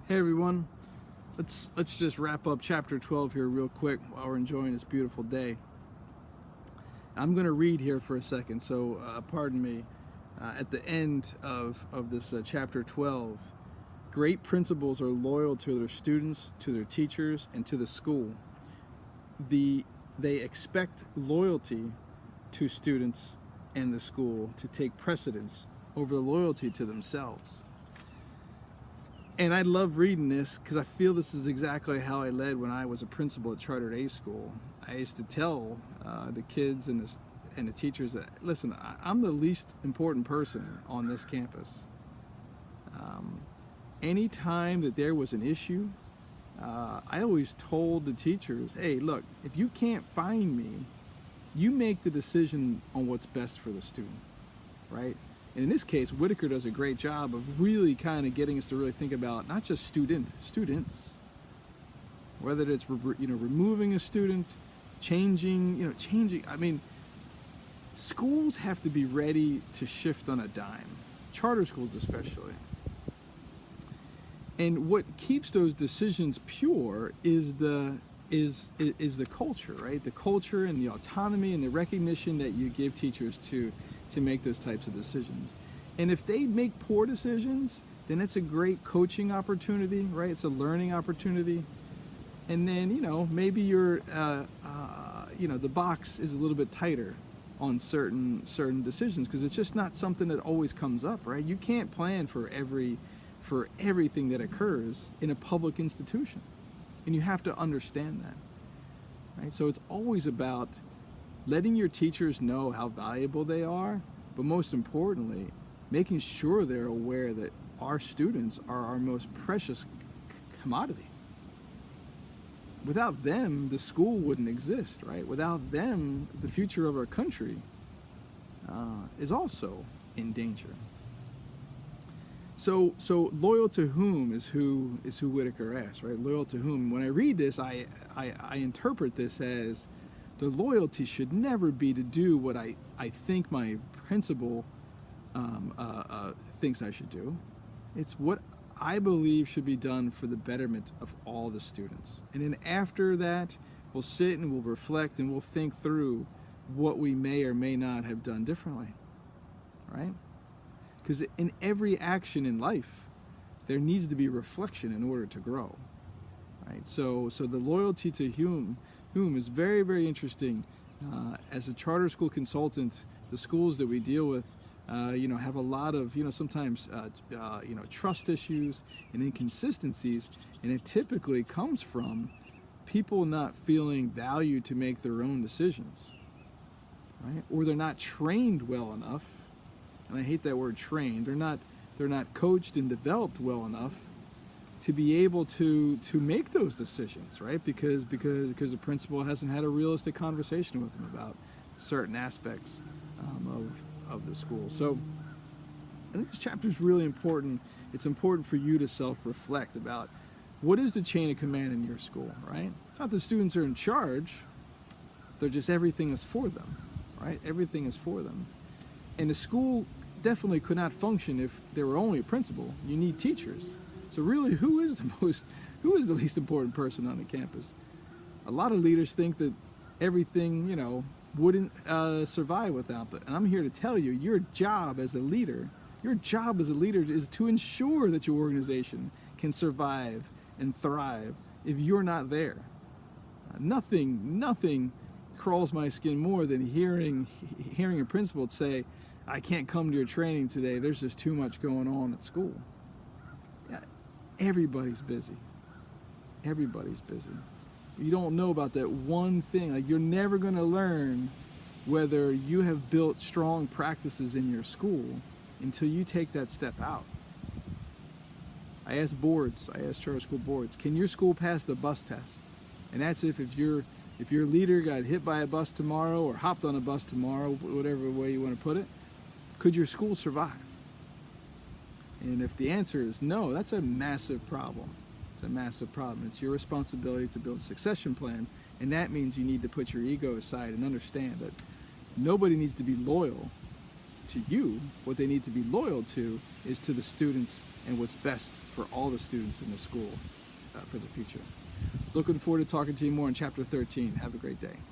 Hey everyone, let's just wrap up chapter 12 here real quick while we're enjoying this beautiful day. I'm going to read here for a second, so pardon me. At the end of this chapter 12, great principals are loyal to their students, to their teachers, and to the school. They expect loyalty to students and the school to take precedence over the loyalty to themselves. And I love reading this because I feel this is exactly how I led when I was a principal at Chartered A School. I used to tell the kids and the teachers that, listen, I'm the least important person on this campus. Anytime that there was an issue, I always told the teachers, hey, look, if you can't find me, you make the decision on what's best for the student, right? And in this case, Whitaker does a great job of really kind of getting us to really think about not just students, whether it's removing a student, changing. I mean, schools have to be ready to shift on a dime, charter schools especially. And what keeps those decisions pure is the culture, right? The culture and the autonomy and the recognition that you give teachers to make those types of decisions. And if they make poor decisions, then it's a great coaching opportunity, right? It's a learning opportunity. And then, maybe the box is a little bit tighter on certain decisions because it's just not something that always comes up, right? You can't plan for everything that occurs in a public institution. And you have to understand that, right? So it's always about letting your teachers know how valuable they are, but most importantly, making sure they're aware that our students are our most precious commodity. Without them, the school wouldn't exist, right? Without them, the future of our country is also in danger. So loyal to whom is who Whitaker asks, right? Loyal to whom? When I read this, I interpret this as the loyalty should never be to do what I think my principal thinks I should do. It's what I believe should be done for the betterment of all the students. And then after that, we'll sit and we'll reflect and we'll think through what we may or may not have done differently, right? Because in every action in life, there needs to be reflection in order to grow, right? So the loyalty to whom is very, very interesting. As a charter school consultant, the schools that we deal with, have a lot of, sometimes, trust issues and inconsistencies, and it typically comes from people not feeling valued to make their own decisions, right? Or they're not trained well enough, and I hate that word trained. They're not coached and developed well enough to be able to make those decisions, right? Because the principal hasn't had a realistic conversation with them about certain aspects of the school. So I think this chapter is really important. It's important for you to self-reflect about what is the chain of command in your school, right? It's not the students are in charge. They're just everything is for them, right? Everything is for them. And the school definitely could not function if there were only a principal. You need teachers. So really, who is the least important person on the campus? A lot of leaders think that everything, wouldn't survive without that. And I'm here to tell you, your job as a leader is to ensure that your organization can survive and thrive if you're not there. Nothing crawls my skin more than hearing a principal say, I can't come to your training today. There's just too much going on at school. Yeah, everybody's busy. Everybody's busy. You don't know about that one thing. Like, you're never going to learn whether you have built strong practices in your school until you take that step out. I ask charter school boards, can your school pass the bus test? And that's if your leader got hit by a bus tomorrow or hopped on a bus tomorrow, whatever way you want to put it, could your school survive? And if the answer is no, that's a massive problem. It's a massive problem. It's your responsibility to build succession plans, and that means you need to put your ego aside and understand that nobody needs to be loyal to you. What they need to be loyal to is to the students and what's best for all the students in the school for the future. Looking forward to talking to you more in chapter 13. Have a great day.